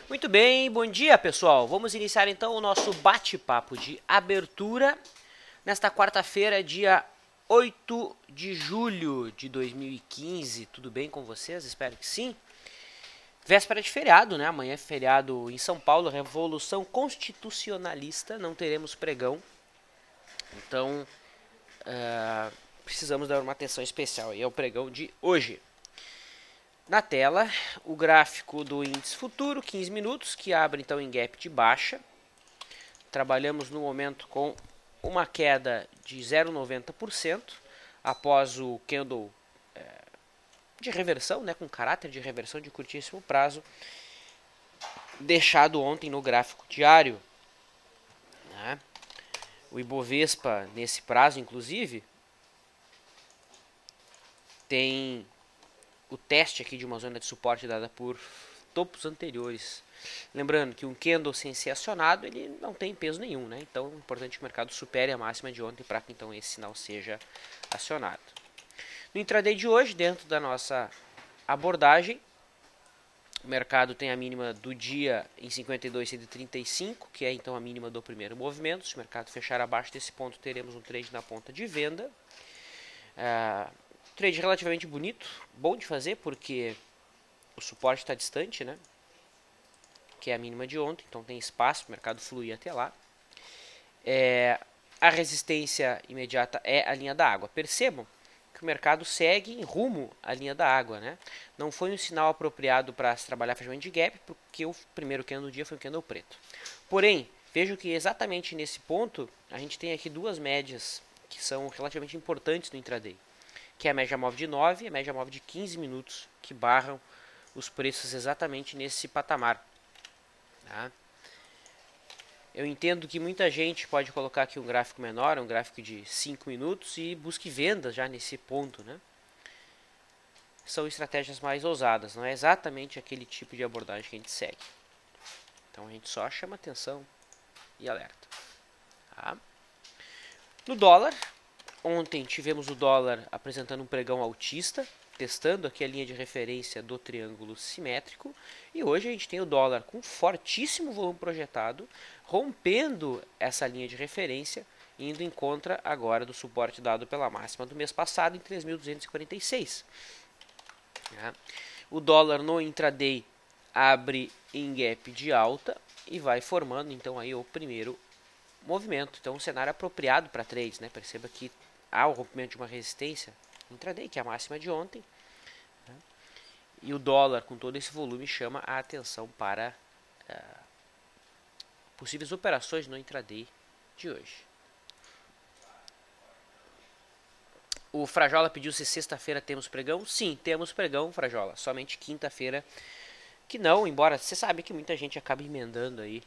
Muito bem, bom dia pessoal. Vamos iniciar então o nosso bate-papo de abertura nesta quarta-feira, dia 8 de julho de 2015. Tudo bem com vocês? Espero que sim. Véspera de feriado, né? Amanhã é feriado em São Paulo, Revolução Constitucionalista, não teremos pregão. Então, precisamos dar uma atenção especial aí ao pregão de hoje. Na tela, o gráfico do índice futuro, 15 minutos, que abre então em gap de baixa. Trabalhamos no momento com uma queda de 0,90% após o candle de reversão, né, com caráter de reversão de curtíssimo prazo, deixado ontem no gráfico diário. Né? O Ibovespa, nesse prazo, inclusive, tem o teste aqui de uma zona de suporte dada por topos anteriores. Lembrando que um candle sem ser acionado, ele não tem peso nenhum, né? Então é importante que o mercado supere a máxima de ontem para que então esse sinal seja acionado. No intraday de hoje, dentro da nossa abordagem, o mercado tem a mínima do dia em 52,135, que é então a mínima do primeiro movimento. Se o mercado fechar abaixo desse ponto, teremos um trade na ponta de venda. Trade relativamente bonito, bom de fazer porque o suporte está distante, né? Que é a mínima de ontem, então tem espaço para o mercado fluir até lá. A resistência imediata é a linha da água. Percebam que o mercado segue em rumo à linha da água, né? Não foi um sinal apropriado para se trabalhar fechamento de gap, porque o primeiro candle do dia foi um candle preto. Porém, vejo que exatamente nesse ponto, a gente tem aqui duas médias que são relativamente importantes no intraday, que é a média móvel de 9 e a média móvel de 15 minutos, que barram os preços exatamente nesse patamar. Tá? Eu entendo que muita gente pode colocar aqui um gráfico menor, um gráfico de 5 minutos, e busque vendas já nesse ponto. Né? São estratégias mais ousadas, não é exatamente aquele tipo de abordagem que a gente segue. Então a gente só chama atenção e alerta. Tá? No dólar, ontem tivemos o dólar apresentando um pregão altista, testando aqui a linha de referência do triângulo simétrico, e hoje a gente tem o dólar com fortíssimo volume projetado, rompendo essa linha de referência, indo em contra agora do suporte dado pela máxima do mês passado em 3.246. O dólar no intraday abre em gap de alta e vai formando então aí o primeiro movimento. Então um cenário apropriado para trades, né? Perceba que há o rompimento de uma resistência intraday, que é a máxima de ontem, né? E o dólar com todo esse volume chama a atenção para possíveis operações no intraday de hoje. O Frajola pediu se sexta-feira temos pregão. Sim, temos pregão, Frajola. Somente quinta-feira que não, embora você sabe que muita gente acaba emendando aí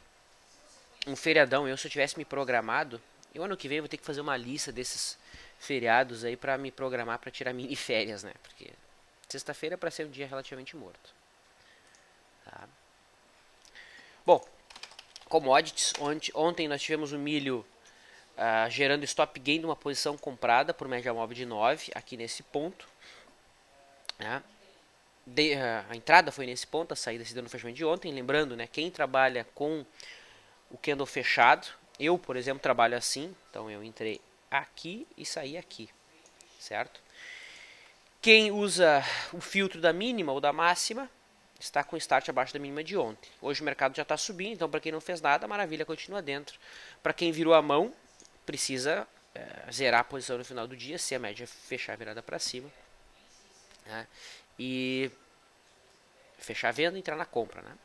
um feriadão. Se eu tivesse me programado, eu ano que vem vou ter que fazer uma lista desses feriados aí para me programar para tirar mini férias, né? Porque sexta-feira é para ser um dia relativamente morto. Tá? Bom, commodities, ontem nós tivemos o milho gerando stop gain de uma posição comprada por média móvel de 9, aqui nesse ponto. Né? A entrada foi nesse ponto, a saída se deu no fechamento de ontem. Lembrando, né, quem trabalha com o candle fechado, eu, por exemplo, trabalho assim, então eu entrei aqui e saí aqui, certo? Quem usa o filtro da mínima ou da máxima está com start abaixo da mínima de ontem. Hoje o mercado já está subindo, então para quem não fez nada, a maravilha continua dentro. Para quem virou a mão, precisa zerar a posição no final do dia, se a média fechar virada para cima, né? E fechar a venda e entrar na compra, né?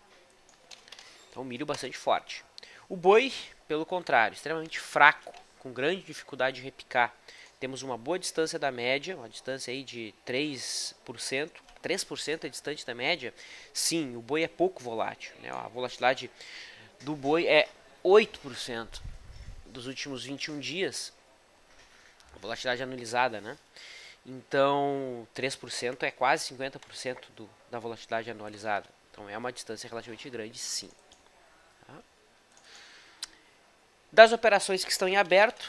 Então milho bastante forte. O boi, pelo contrário, extremamente fraco, com grande dificuldade de repicar. Temos uma boa distância da média, uma distância aí de 3%. 3% é distante da média. Sim, o boi é pouco volátil, né? A volatilidade do boi é 8% dos últimos 21 dias. A volatilidade anualizada, né? Então, 3% é quase 50% da volatilidade anualizada. Então, é uma distância relativamente grande, sim. Tá? Das operações que estão em aberto,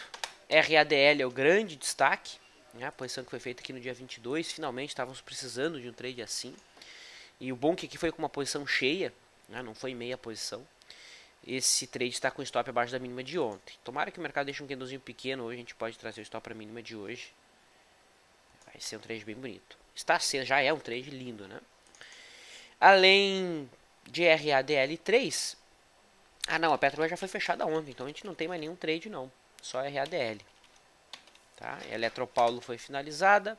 RADL é o grande destaque. Né? A posição que foi feita aqui no dia 22. Finalmente, estávamos precisando de um trade assim. E o bom é que aqui foi com uma posição cheia. né? Não foi meia posição. Esse trade está com stop abaixo da mínima de ontem. Tomara que o mercado deixe um candlezinho pequeno hoje, a gente pode trazer o stop para a mínima de hoje. Vai ser um trade bem bonito. Já é um trade lindo, né? Além de RADL3, não, a Petrobras já foi fechada ontem, então a gente não tem mais nenhum trade não, só RADL. Tá? Eletropaulo foi finalizada,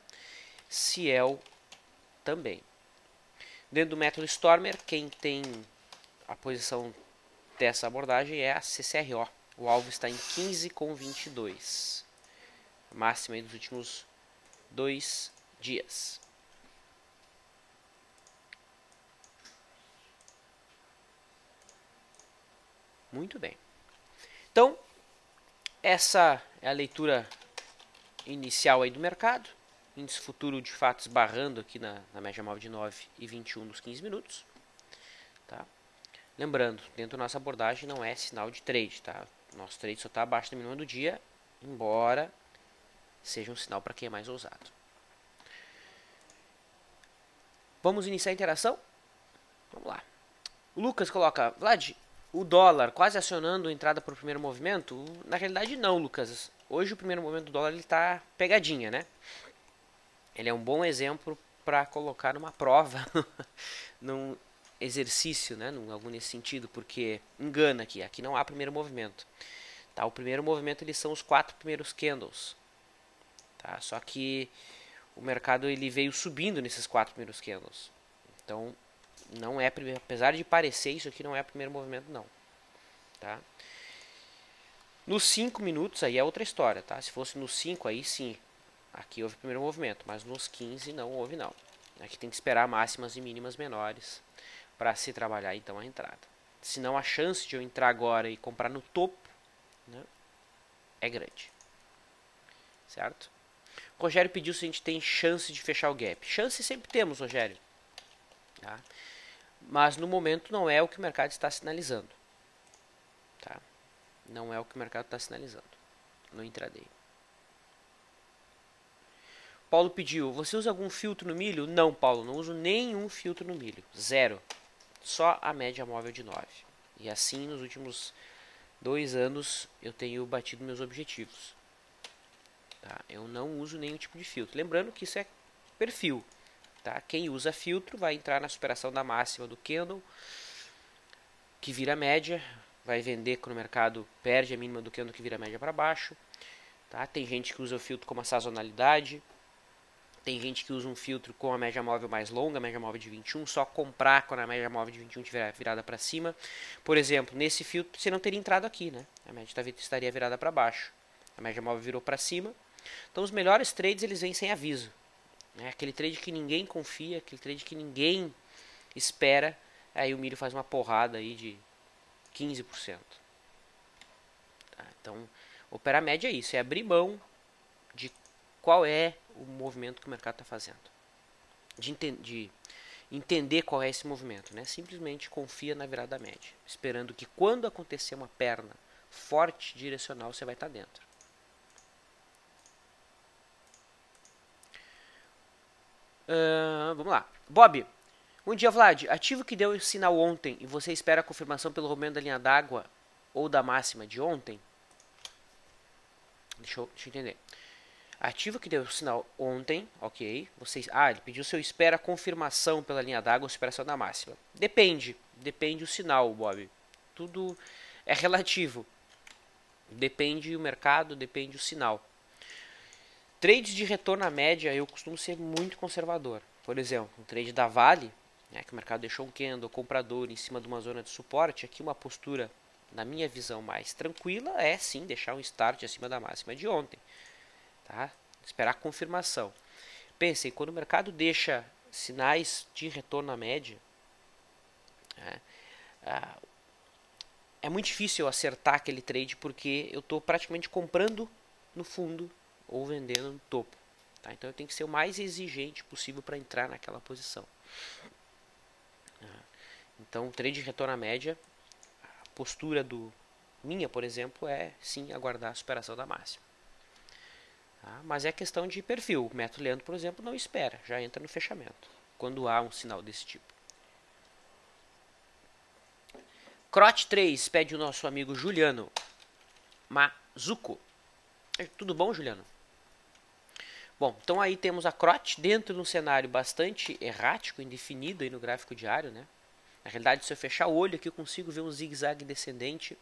Ciel também. Dentro do método Stormer, quem tem a posição dessa abordagem é a CCRO. O alvo está em 15,22. Máxima dos últimos 2 dias. Muito bem. Então, essa é a leitura inicial aí do mercado. Índice futuro de fato esbarrando aqui na média móvel de 9,21 nos 15 minutos. Tá? Lembrando, dentro da nossa abordagem não é sinal de trade. Tá? Nosso trade só está abaixo da mínima do dia, embora seja um sinal para quem é mais ousado. Vamos iniciar a interação? Vamos lá. O Lucas coloca, Vlad, o dólar quase acionando a entrada para o primeiro movimento? Na realidade não, Lucas. Hoje o primeiro movimento do dólar está pegadinha, né? Ele é um bom exemplo para colocar numa prova, num exercício, né? Algo nesse sentido, porque engana aqui não há primeiro movimento. Tá? O primeiro movimento eles são os 4 primeiros candles. Tá? Só que o mercado ele veio subindo nesses 4 primeiros candles. Então, não é apesar de parecer, isso aqui não é primeiro movimento não. Tá? Nos 5 minutos aí é outra história, tá? Se fosse nos 5 aí sim, aqui houve primeiro movimento, mas nos 15 não houve não. Aqui tem que esperar máximas e mínimas menores para se trabalhar então a entrada. Senão a chance de eu entrar agora e comprar no topo, né, é grande. Certo? O Rogério pediu se a gente tem chance de fechar o gap. Chance sempre temos, Rogério. Tá? Mas no momento não é o que o mercado está sinalizando. Tá? Não é o que o mercado está sinalizando no intraday. Paulo pediu, você usa algum filtro no milho? Não, Paulo, não uso nenhum filtro no milho. Zero. Só a média móvel de 9. E assim, nos últimos 2 anos, eu tenho batido meus objetivos. Tá? Eu não uso nenhum tipo de filtro. Lembrando que isso é perfil. Tá? Quem usa filtro vai entrar na superação da máxima do candle, que vira média, vai vender quando o mercado perde a mínima do candle que vira média para baixo. Tá? Tem gente que usa o filtro como a sazonalidade. Tem gente que usa um filtro com a média móvel mais longa, a média móvel de 21, só comprar quando a média móvel de 21 estiver virada para cima. Por exemplo, nesse filtro você não teria entrado aqui, né? A média estaria virada para baixo. A média móvel virou para cima. Então os melhores trades eles vêm sem aviso. É aquele trade que ninguém confia, aquele trade que ninguém espera. Aí o milho faz uma porrada aí de 15%. Tá? Então, operar média é isso, é abrir mão de qual é o movimento que o mercado está fazendo. De entender qual é esse movimento. Né? Simplesmente confia na virada da média. Esperando que quando acontecer uma perna forte direcional, você vai estar dentro. Vamos lá. Bob, bom dia, Vlad. Ativo que deu sinal ontem e você espera a confirmação pelo rompimento da linha d'água ou da máxima de ontem? Deixa eu entender. Ativo que deu sinal ontem, ok. Ele pediu se eu espero a confirmação pela linha d'água ou superação da máxima. Depende o sinal, Bob. Tudo é relativo. Depende o mercado, depende o sinal. Trades de retorno à média eu costumo ser muito conservador. Por exemplo, um trade da Vale, né, que o mercado deixou um candle comprador em cima de uma zona de suporte, aqui uma postura, na minha visão, mais tranquila é sim deixar um start acima da máxima de ontem. Tá? Esperar a confirmação. Pensem, quando o mercado deixa sinais de retorno à média, né, é muito difícil eu acertar aquele trade porque eu estou praticamente comprando no fundo ou vendendo no topo. Tá? Então eu tenho que ser o mais exigente possível para entrar naquela posição. Então, trade de retorno à média, a postura minha, por exemplo, é sim aguardar a superação da máxima. Tá? Mas é questão de perfil. O método Leandro, por exemplo, não espera, já entra no fechamento, quando há um sinal desse tipo. CROT 3 pede o nosso amigo Juliano Mazuco. Tudo bom, Juliano? Bom, então aí temos a CROT dentro de um cenário bastante errático, indefinido aí no gráfico diário, né? Na realidade, se eu fechar o olho aqui, eu consigo ver um zigue-zague descendente.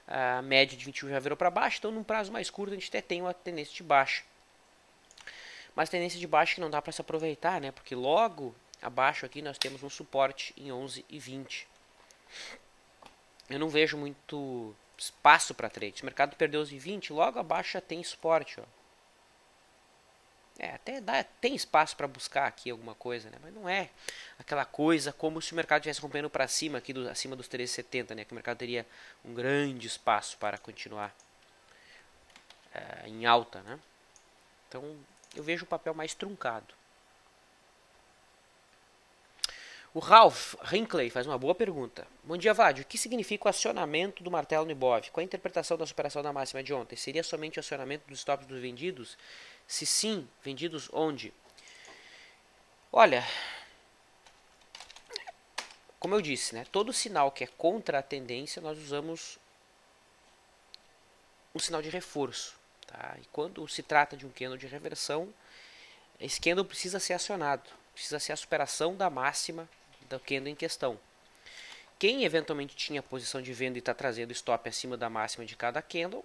A média de 21 já virou para baixo, então num prazo mais curto a gente até tem uma tendência de baixa. Mas tendência de baixa que não dá para se aproveitar, né? Porque logo abaixo aqui nós temos um suporte em 11,20. Eu não vejo muito espaço para trade. Se o mercado perdeu 11,20, logo abaixo já tem suporte, ó. Tem espaço para buscar aqui alguma coisa, né? Mas não é aquela coisa como se o mercado estivesse acompanhando para cima, aqui acima dos 13,70, né? Que o mercado teria um grande espaço para continuar em alta, né? Então eu vejo o papel mais truncado. O Ralph Hinckley faz uma boa pergunta. Bom dia, Vlad. O que significa o acionamento do martelo no Ibov? Qual a interpretação da superação da máxima de ontem? Seria somente o acionamento dos stops dos vendidos? Se sim, vendidos onde? Olha, como eu disse, né, todo sinal que é contra a tendência, nós usamos um sinal de reforço. Tá? E quando se trata de um candle de reversão, esse candle precisa ser acionado. Precisa ser a superação da máxima do candle em questão. Quem eventualmente tinha posição de venda e está trazendo stop acima da máxima de cada candle,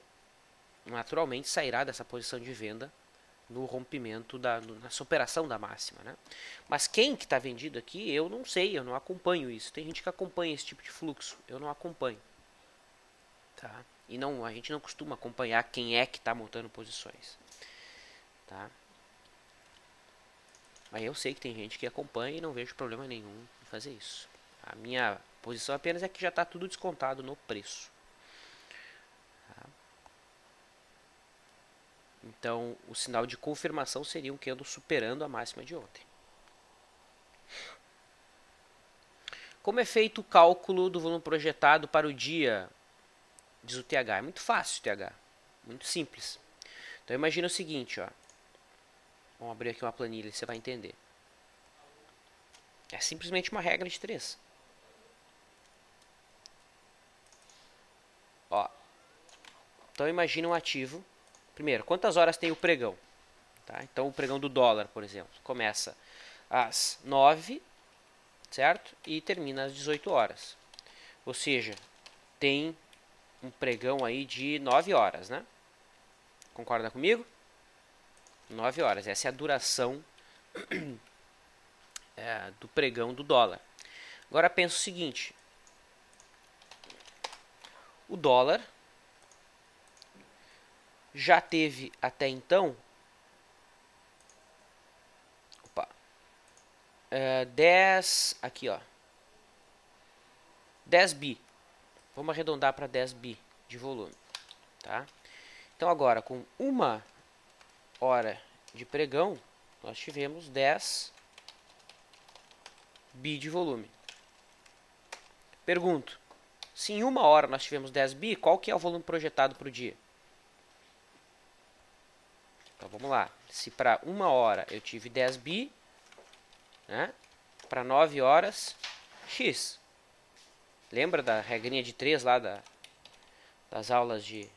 naturalmente sairá dessa posição de venda no rompimento, na superação da máxima, né? Mas quem que está vendido aqui, eu não sei, eu não acompanho isso. Tem gente que acompanha esse tipo de fluxo, eu não acompanho. Tá? E não, a gente não costuma acompanhar quem é que está montando posições. Tá? Mas eu sei que tem gente que acompanha e não vejo problema nenhum em fazer isso. A minha posição apenas é que já está tudo descontado no preço. Então, o sinal de confirmação seria um candle superando a máxima de ontem. Como é feito o cálculo do volume projetado para o dia? Diz o TH. É muito fácil o TH. Muito simples. Então, imagina o seguinte, ó. Vamos abrir aqui uma planilha e você vai entender. É simplesmente uma regra de 3. Ó. Então, imagina um ativo. Primeiro, quantas horas tem o pregão? Tá? Então, o pregão do dólar, por exemplo, começa às 9, certo? E termina às 18 horas. Ou seja, tem um pregão aí de 9 horas, né? Concorda comigo? 9 horas. Essa é a duração do pregão do dólar. Agora pensa o seguinte. O dólar já teve até então 10 aqui, ó, 10 bi. Vamos arredondar para 10 bi de volume, tá? Então agora com 1 hora de pregão, nós tivemos 10 bi de volume. Pergunto, se em 1 hora nós tivemos 10 bi, qual que é o volume projetado para o dia? Então vamos lá, se para 1 hora eu tive 10 bi, né? Para 9 horas, X. Lembra da regrinha de 3 lá das aulas de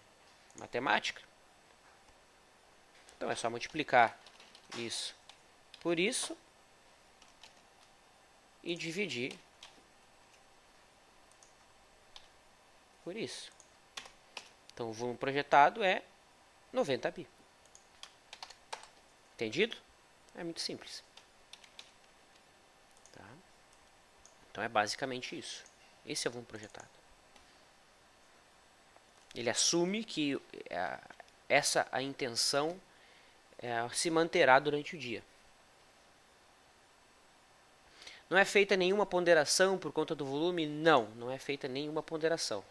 matemática? Então é só multiplicar isso por isso e dividir por isso. Então o volume projetado é 90 bi. Entendido? É muito simples. Tá? Então é basicamente isso. Esse é o volume projetado. Ele assume que a intenção se manterá durante o dia. Não é feita nenhuma ponderação por conta do volume? Não, não é feita nenhuma ponderação.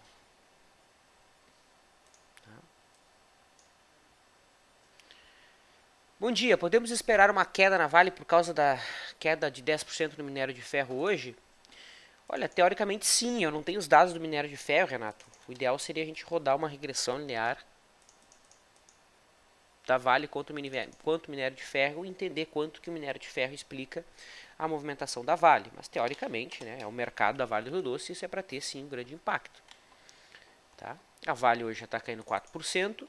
Bom dia, podemos esperar uma queda na Vale por causa da queda de 10% no minério de ferro hoje? Olha, teoricamente sim, eu não tenho os dados do minério de ferro, Renato. O ideal seria a gente rodar uma regressão linear da Vale quanto o minério de ferro e entender quanto que o minério de ferro explica a movimentação da Vale. Mas teoricamente, né, é o mercado da Vale do Rio Doce e isso é para ter sim um grande impacto. Tá? A Vale hoje já está caindo 4%,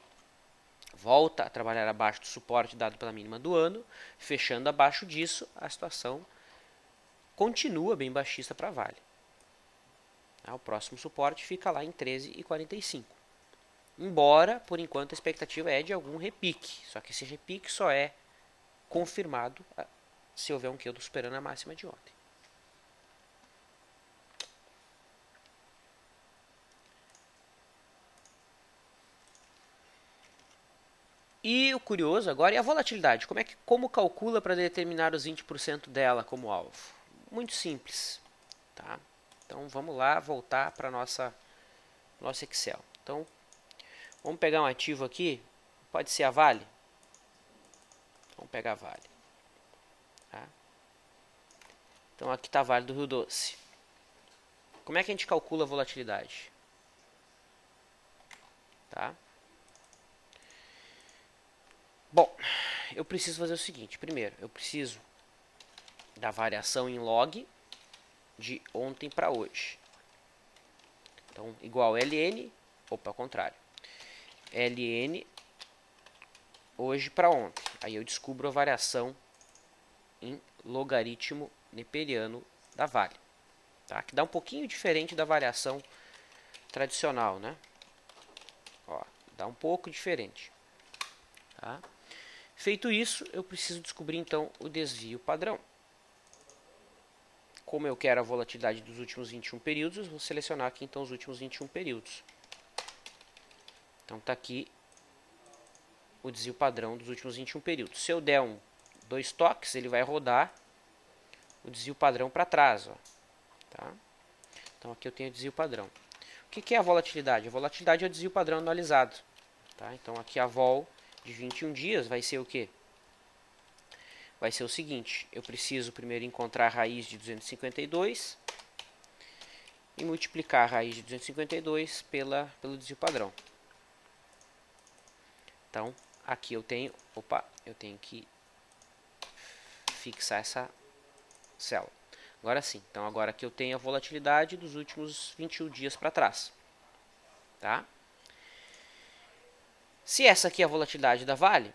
volta a trabalhar abaixo do suporte dado pela mínima do ano, fechando abaixo disso, a situação continua bem baixista para a Vale. O próximo suporte fica lá em 13,45. Embora, por enquanto, a expectativa é de algum repique. Só que esse repique só é confirmado se houver um candle superando a máxima de ontem. E o curioso agora é a volatilidade. Como calcula para determinar os 20% dela como alvo? Muito simples. Tá? Então vamos lá, voltar para nosso Excel. Então, vamos pegar um ativo aqui, pode ser a Vale. Vamos pegar a Vale. Tá? Então aqui está a Vale do Rio Doce. Como é que a gente calcula a volatilidade? Tá? Bom, eu preciso fazer o seguinte. Primeiro, eu preciso da variação em log de ontem para hoje. Então, igual LN, opa, ao contrário. LN hoje para ontem. Aí eu descubro a variação em logaritmo neperiano da Vale. Tá? Que dá um pouquinho diferente da variação tradicional, né? Ó, dá um pouco diferente. Tá? Feito isso, eu preciso descobrir então o desvio padrão. Como eu quero a volatilidade dos últimos 21 períodos, eu vou selecionar aqui então os últimos 21 períodos. Então está aqui o desvio padrão dos últimos 21 períodos. Se eu der dois toques, ele vai rodar o desvio padrão para trás. Ó. Tá? Então aqui eu tenho o desvio padrão. O que é a volatilidade? A volatilidade é o desvio padrão anualizado. Tá? Então aqui a vol de 21 dias vai ser o quê? Vai ser o seguinte, eu preciso primeiro encontrar a raiz de 252 e multiplicar a raiz de 252 pelo desvio padrão. Então, aqui eu tenho que fixar essa célula. Agora sim, então agora aqui eu tenho a volatilidade dos últimos 21 dias para trás. Tá? Se essa aqui é a volatilidade da Vale,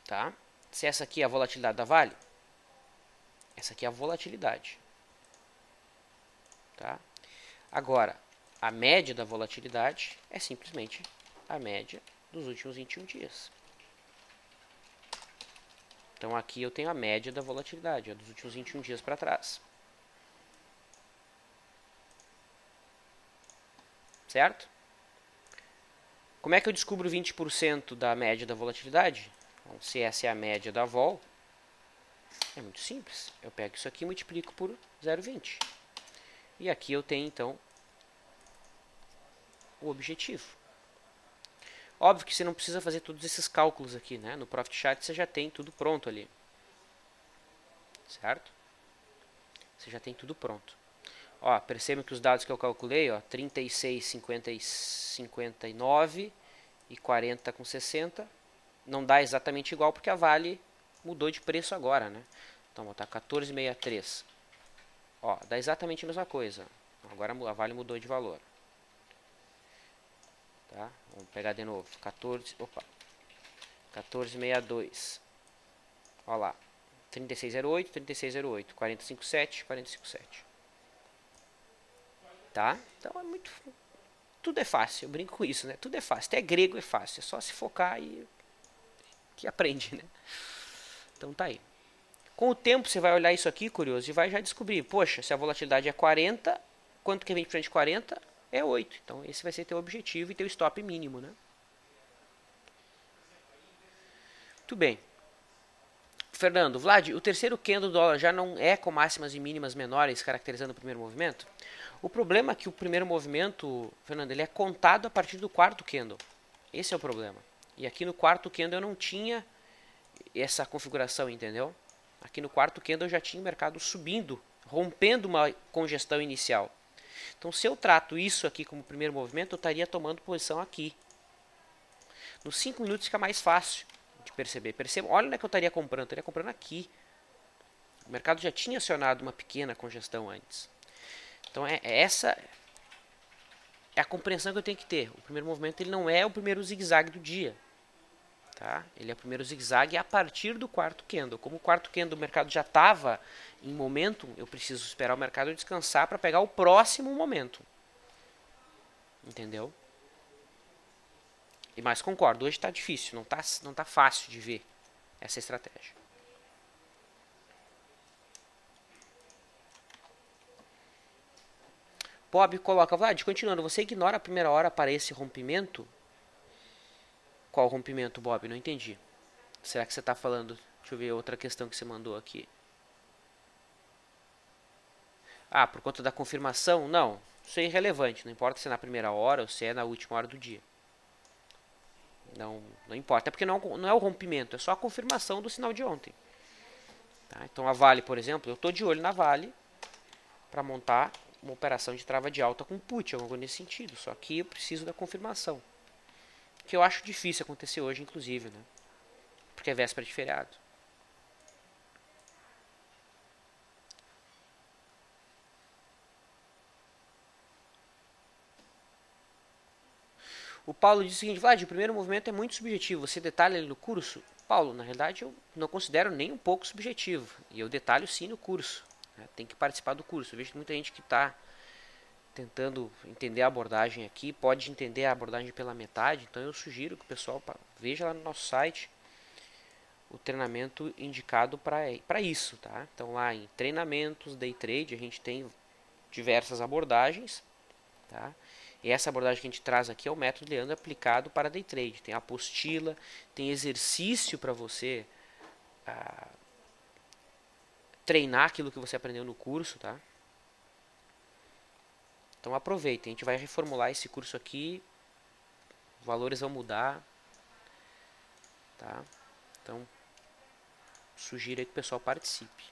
tá? Se essa aqui é a volatilidade da Vale, essa aqui é a volatilidade. Tá? Agora, a média da volatilidade é simplesmente a média dos últimos 21 dias. Então aqui eu tenho a média da volatilidade, dos últimos 21 dias para trás. Certo? Como é que eu descubro 20% da média da volatilidade? Então, se essa é a média da vol, é muito simples. Eu pego isso aqui e multiplico por 0,20. E aqui eu tenho, então, o objetivo. Óbvio que você não precisa fazer todos esses cálculos aqui, né? No Profit Chart você já tem tudo pronto ali. Certo? Você já tem tudo pronto. Ó, percebam que os dados que eu calculei, ó, 36, 50, 59 e 40 com 60, não dá exatamente igual porque a Vale mudou de preço agora, né? Então, vou botar 14,63. Ó, dá exatamente a mesma coisa. Agora a Vale mudou de valor. Tá? Vamos pegar de novo. 14,62. Ó lá. 36,08, 36,08. 45,7, 45,7. Tá? Então é muito... Tudo é fácil, eu brinco com isso, né? Tudo é fácil. Até grego é fácil. É só se focar e... que aprende, né? Então tá aí. Com o tempo você vai olhar isso aqui, curioso, e vai já descobrir, poxa, se a volatilidade é 40, quanto que é 20% de 40? É 8. Então esse vai ser teu objetivo e teu stop mínimo, né? Muito bem. Fernando, Vlad, o terceiro candle do dólar já não é com máximas e mínimas menores, caracterizando o primeiro movimento? O problema é que o primeiro movimento, Fernando, ele é contado a partir do quarto candle. Esse é o problema. E aqui no quarto candle eu não tinha essa configuração, entendeu? Aqui no quarto candle eu já tinha o mercado subindo, rompendo uma congestão inicial. Então se eu trato isso aqui como primeiro movimento, eu estaria tomando posição aqui. Nos 5 minutos fica mais fácil de perceber. Perceba, olha onde é que eu estaria comprando. Eu estaria comprando aqui. O mercado já tinha acionado uma pequena congestão antes. Então essa é a compreensão que eu tenho que ter. O primeiro movimento ele não é o primeiro zigue-zague do dia. Tá? Ele é o primeiro zigue-zague a partir do quarto candle. Como o quarto candle do mercado já estava em momentum, eu preciso esperar o mercado descansar para pegar o próximo momento. Entendeu? Mas concordo, hoje está difícil, não tá fácil de ver essa estratégia. Bob coloca, Vlad, continuando, você ignora a primeira hora para esse rompimento? Qual rompimento, Bob? Não entendi. Será que você está falando? Deixa eu ver outra questão que você mandou aqui. Ah, por conta da confirmação? Não, isso é irrelevante, não importa se é na primeira hora ou se é na última hora do dia. Não importa, é porque não é o rompimento, é só a confirmação do sinal de ontem. Tá? Então a Vale, por exemplo, eu estou de olho na Vale para montar uma operação de trava de alta com put, algo nesse sentido. Só que eu preciso da confirmação. Que eu acho difícil acontecer hoje, inclusive, né? Porque é véspera de feriado. O Paulo diz o seguinte, Vlad, o primeiro movimento é muito subjetivo, você detalha ele no curso? Paulo, na realidade eu não considero nem um pouco subjetivo, e eu detalho sim no curso, né? Tem que participar do curso. Eu vejo muita gente que está tentando entender a abordagem aqui, pode entender a abordagem pela metade, então eu sugiro que o pessoal veja lá no nosso site o treinamento indicado para isso, tá? Então lá em treinamentos, day trade, a gente tem diversas abordagens, tá? E essa abordagem que a gente traz aqui é o método Leandro aplicado para day trade. Tem apostila, tem exercício para você treinar aquilo que você aprendeu no curso, tá? Então aproveitem, a gente vai reformular esse curso aqui, valores vão mudar, tá? Então sugiro aí que o pessoal participe.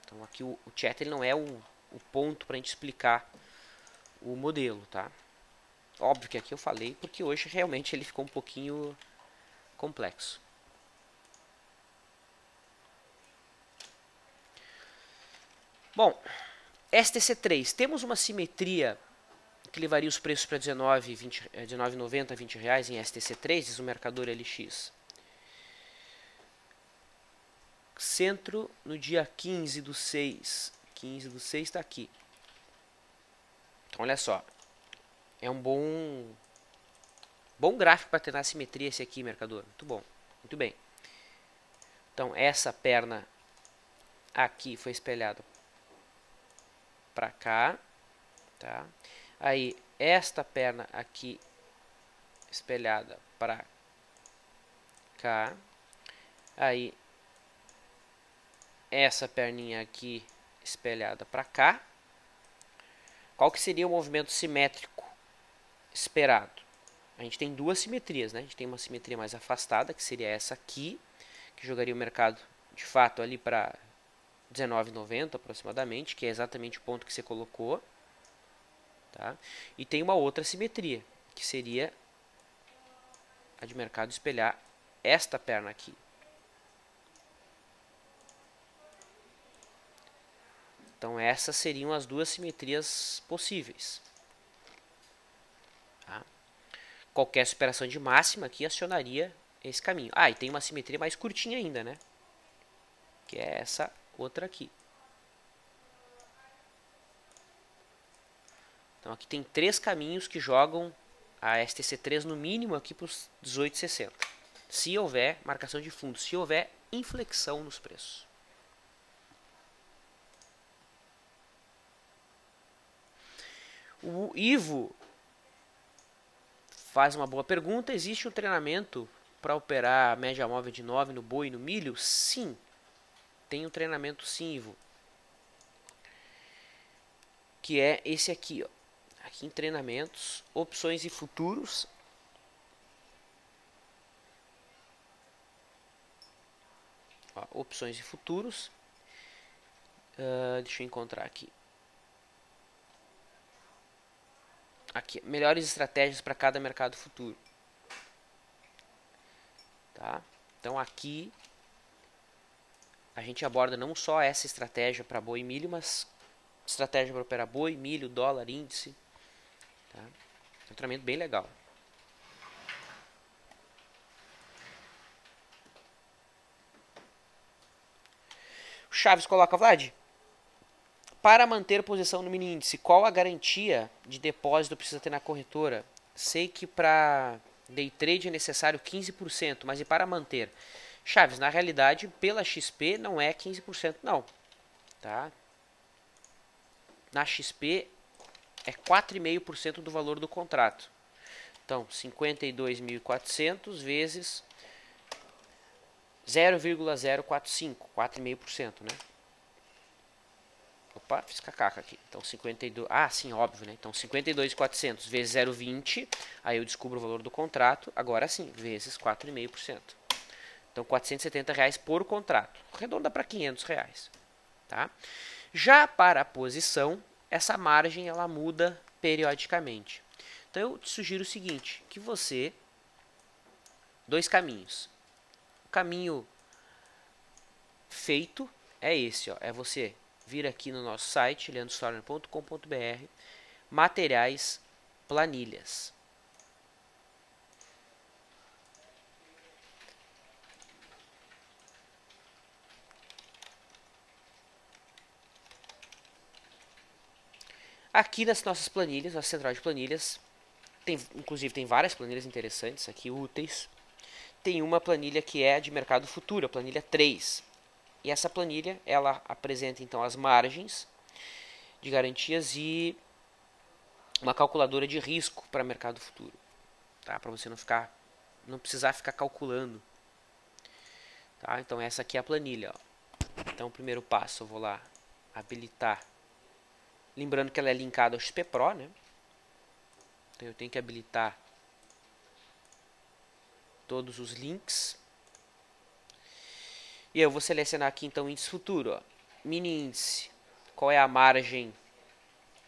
Então aqui o chat ele não é o ponto para a gente explicar o modelo, tá? Óbvio que aqui eu falei porque hoje realmente ele ficou um pouquinho complexo. Bom, STC3, temos uma simetria que levaria os preços para R$19,90 a R$20 em STC3, diz o mercador LX. Centro no dia 15 do 6. 15 do 6 está aqui. Então olha só. É um bom gráfico para treinar a simetria esse aqui, mercador. Muito bom. Muito bem. Então essa perna aqui foi espelhada para cá, tá? Aí esta perna aqui espelhada para cá. Aí essa perninha aqui espelhada para cá. Qual que seria o movimento simétrico esperado? A gente tem duas simetrias, né? A gente tem uma simetria mais afastada, que seria essa aqui, que jogaria o mercado de fato ali para R$19,90 aproximadamente, que é exatamente o ponto que você colocou. Tá? E tem uma outra simetria, que seria a de mercado espelhar esta perna aqui. Então essas seriam as duas simetrias possíveis. Tá? Qualquer superação de máxima aqui acionaria esse caminho. Ah, e tem uma simetria mais curtinha ainda, né? Que é essa outra aqui. Então aqui tem três caminhos que jogam a STC3 no mínimo aqui para os 18,60. Se houver marcação de fundo, se houver inflexão nos preços. O Ivo faz uma boa pergunta. Existe um treinamento para operar a média móvel de 9 no boi e no milho? Sim. Tem um treinamento sim, Ivo. Que é esse aqui, ó. Aqui em treinamentos, opções e futuros. Ó, opções e futuros. Deixa eu encontrar aqui. Aqui, melhores estratégias para cada mercado futuro. tá? Então aqui a gente aborda não só essa estratégia para boi e milho, mas estratégia para operar boi, milho, dólar, índice, tá? É um treinamento bem legal. O Chaves coloca, Vlad, para manter posição no mini índice, qual a garantia de depósito precisa ter na corretora? Sei que para day trade é necessário 15%, mas e para manter? Chaves, na realidade, pela XP não é 15% não, tá? Na XP é 4,5% do valor do contrato. Então, 52.400 vezes 0,045, 4,5%, né? Opa, fiz cacaca aqui. Então, 52... Ah, sim, óbvio, né? Então, 52.400 vezes 0,20, aí eu descubro o valor do contrato, agora sim, vezes 4,5%. Então, R$470 por contrato. Arredonda para R$500, tá? Já para a posição, essa margem ela muda periodicamente. Então, eu te sugiro o seguinte, que você... Dois caminhos. O caminho feito é esse, ó, é você vir aqui no nosso site, leandrostorner.com.br, materiais, planilhas. Aqui nas nossas planilhas, a central de planilhas, inclusive tem várias planilhas interessantes aqui, úteis. Tem uma planilha que é de mercado futuro, a planilha 3. E essa planilha, ela apresenta então as margens de garantias e uma calculadora de risco para mercado futuro, tá? Para você não precisar ficar calculando, tá? Então essa aqui é a planilha, ó. Então o primeiro passo eu vou lá habilitar, lembrando que ela é linkada ao XP Pro, né? Então eu tenho que habilitar todos os links. E eu vou selecionar aqui então o índice futuro, ó. Mini índice, qual é a margem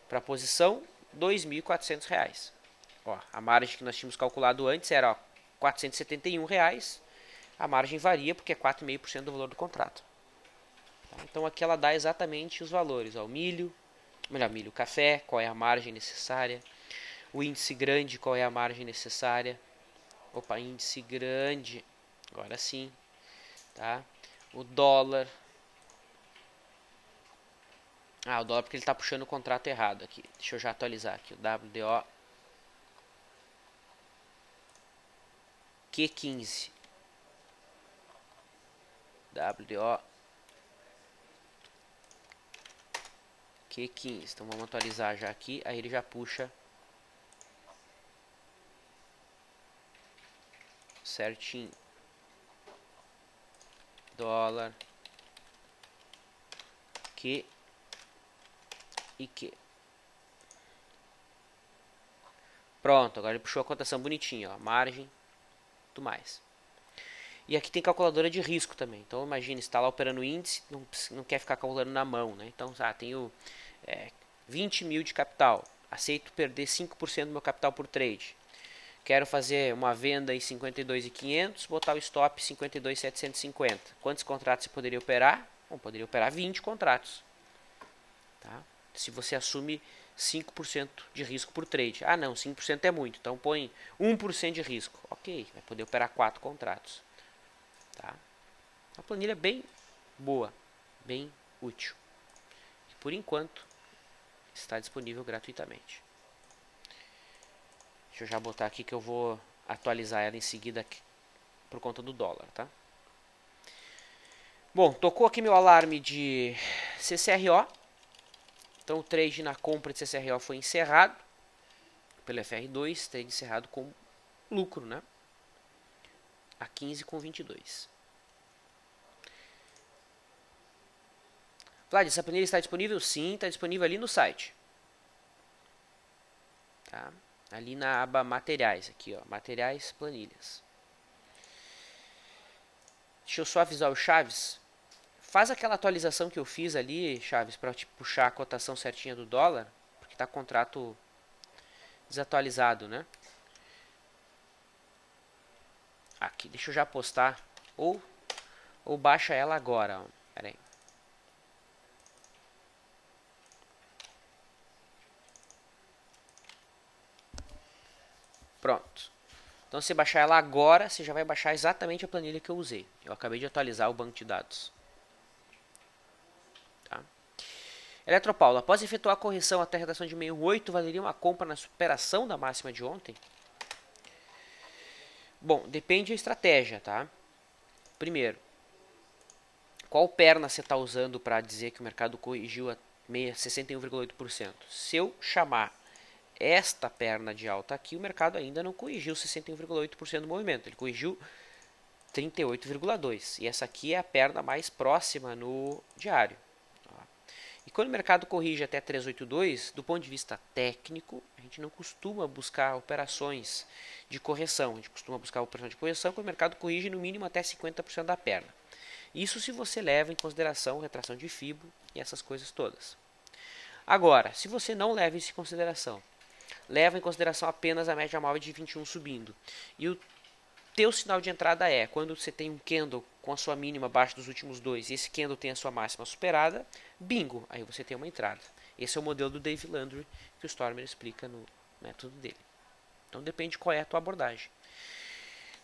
para a posição? R$2.400. Ó, a margem que nós tínhamos calculado antes era R$471. A margem varia porque é 4,5% do valor do contrato. Tá? Então aqui ela dá exatamente os valores. Ó, o milho, café, qual é a margem necessária. O índice grande, qual é a margem necessária. Opa, índice grande, agora sim. Tá? O dólar. Ah, o dólar porque ele está puxando o contrato errado aqui. Deixa eu já atualizar aqui. O WDO Q15. WDO Q15. Então vamos atualizar já aqui. Aí ele já puxa certinho. Dólar Q e Q. Pronto, agora ele puxou a cotação bonitinha, ó, margem, tudo mais. E aqui tem calculadora de risco também. Então imagine, você está lá operando o índice, não quer ficar calculando na mão, né? Então, tenho 20 mil de capital, aceito perder 5% do meu capital por trade. Quero fazer uma venda em 52.500, botar o stop 52.750. Quantos contratos você poderia operar? Bom, poderia operar 20 contratos. Tá? Se você assume 5% de risco por trade. Ah, não, 5% é muito. Então põe 1% de risco. Ok, vai poder operar 4 contratos. Tá? Uma planilha bem boa, bem útil. E por enquanto está disponível gratuitamente. Deixa eu já botar aqui que eu vou atualizar ela em seguida aqui, por conta do dólar, tá? Bom, tocou aqui meu alarme de CCRO. Então o trade na compra de CCRO foi encerrado pelo FR2, trade encerrado com lucro, né? A 15,22. Vlad, essa planilha está disponível? Sim, está disponível ali no site. Tá? Ali na aba materiais, aqui ó, materiais, planilhas. Deixa eu só avisar o Chaves. Faz aquela atualização que eu fiz ali, Chaves, para te puxar a cotação certinha do dólar, porque está contrato desatualizado, né? Aqui, deixa eu já postar. Ou baixa ela agora. Ó. Pera aí. Pronto. Então, se baixar ela agora, você já vai baixar exatamente a planilha que eu usei. Eu acabei de atualizar o banco de dados. Tá? Eletropaulo, após efetuar a correção até a redação de 68, valeria uma compra na superação da máxima de ontem? Bom, depende da estratégia, tá? Primeiro, qual perna você está usando para dizer que o mercado corrigiu a 61,8%? Se eu chamar esta perna de alta aqui, o mercado ainda não corrigiu 61,8% do movimento. Ele corrigiu 38,2%. E essa aqui é a perna mais próxima no diário. E quando o mercado corrige até 382, do ponto de vista técnico, a gente não costuma buscar operações de correção. A gente costuma buscar operações de correção quando o mercado corrige no mínimo até 50% da perna. Isso se você leva em consideração retração de FIBO e essas coisas todas. Agora, se você não leva isso em consideração, leva em consideração apenas a média móvel de 21 subindo, e o teu sinal de entrada é quando você tem um candle com a sua mínima abaixo dos últimos dois e esse candle tem a sua máxima superada, bingo, aí você tem uma entrada. Esse é o modelo do Dave Landry que o Stormer explica no método dele. Então depende qual é a tua abordagem.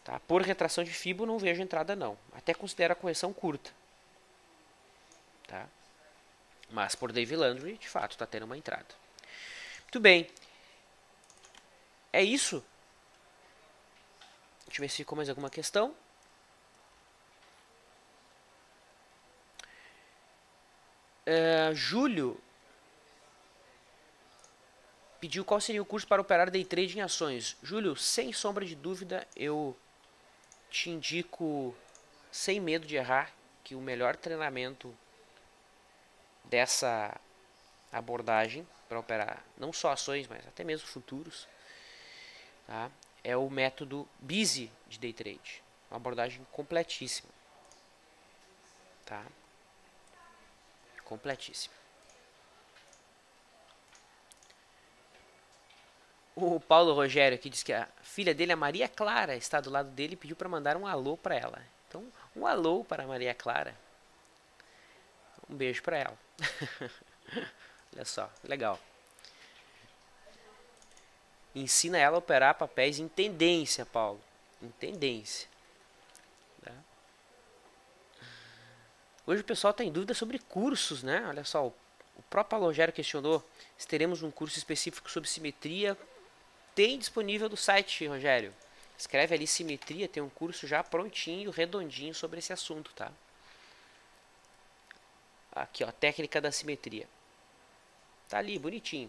Tá? Por retração de FIBO não vejo entrada não, até considero a correção curta. Tá? Mas por Dave Landry, de fato, está tendo uma entrada. Muito bem. É isso. Deixa eu ver se ficou mais alguma questão. Júlio pediu qual seria o curso para operar day trade em ações. Júlio, sem sombra de dúvida, eu te indico, sem medo de errar, que o melhor treinamento dessa abordagem para operar não só ações, mas até mesmo futuros, tá? É o método Busy de day trade. Uma abordagem completíssima. Tá? Completíssima. O Paulo Rogério aqui diz que a filha dele, a Maria Clara, está do lado dele e pediu para mandar um alô para ela. Então, um alô para a Maria Clara. Um beijo para ela. Olha só, legal. Ensina ela a operar papéis em tendência, Paulo. Em tendência. Tá? Hoje o pessoal está em dúvida sobre cursos, né? Olha só, o próprio Rogério questionou se teremos um curso específico sobre simetria. Tem disponível no site, Rogério. Escreve ali simetria, tem um curso já prontinho, redondinho sobre esse assunto, tá? Aqui, ó, técnica da simetria. Tá ali, bonitinho.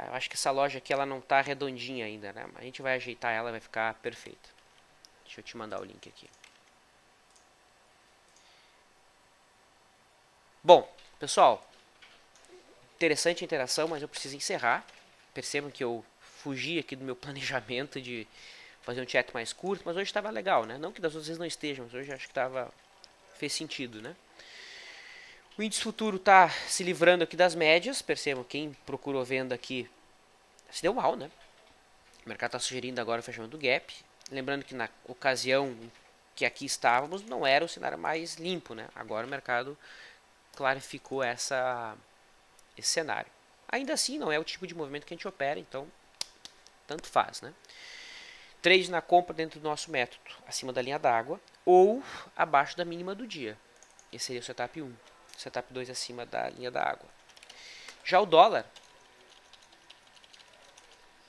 Eu acho que essa loja aqui ela não tá redondinha ainda, né? A gente vai ajeitar ela, vai ficar perfeita. Deixa eu te mandar o link aqui. Bom, pessoal, interessante a interação, mas eu preciso encerrar. Percebam que eu fugi aqui do meu planejamento de fazer um chat mais curto, mas hoje estava legal, né? Não que das outras vezes não estejam, mas hoje acho que fez sentido, né? O índice futuro está se livrando aqui das médias. Percebam, quem procurou venda aqui se deu mal, né? O mercado está sugerindo agora o fechamento do gap. Lembrando que na ocasião que aqui estávamos não era o cenário mais limpo, né? Agora o mercado clarificou esse cenário. Ainda assim, não é o tipo de movimento que a gente opera, então tanto faz, né? Trade na compra dentro do nosso método, acima da linha d'água ou abaixo da mínima do dia. Esse seria o setup 1. Setup 2 acima da linha da água. Já o dólar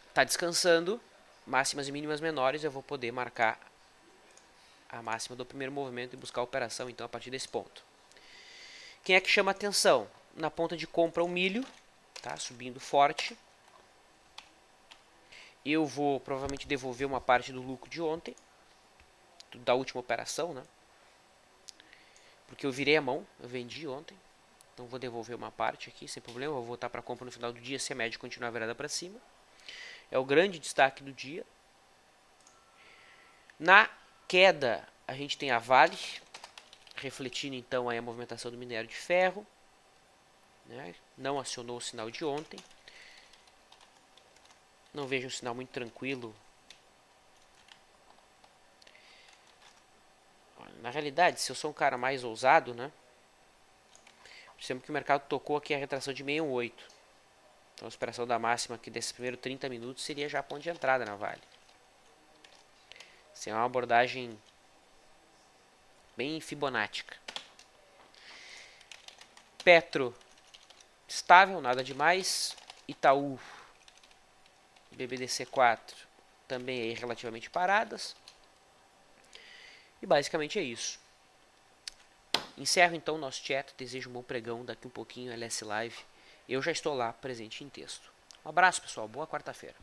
está descansando, máximas e mínimas menores, eu vou poder marcar a máxima do primeiro movimento e buscar a operação então a partir desse ponto. Quem é que chama atenção? Na ponta de compra o milho, tá subindo forte. Eu vou provavelmente devolver uma parte do lucro de ontem, da última operação, né? Porque eu virei a mão, eu vendi ontem. Então vou devolver uma parte aqui, sem problema. Vou voltar para a compra no final do dia se a média continuar virada para cima. É o grande destaque do dia. Na queda, a gente tem a Vale, refletindo então aí a movimentação do minério de ferro. Né? Não acionou o sinal de ontem. Não vejo um sinal muito tranquilo Na realidade, se eu sou um cara mais ousado, né? Percebemos que o mercado tocou aqui a retração de 618. Então a superação da máxima aqui desses primeiros 30 minutos seria já a ponto de entrada na Vale. Isso é uma abordagem bem fibonática. Petro, estável, nada demais. Itaú, BBDC4, também aí relativamente paradas. E basicamente é isso. Encerro então o nosso chat. Desejo um bom pregão. Daqui um pouquinho LS Live. Eu já estou lá presente em texto. Um abraço, pessoal. Boa quarta-feira.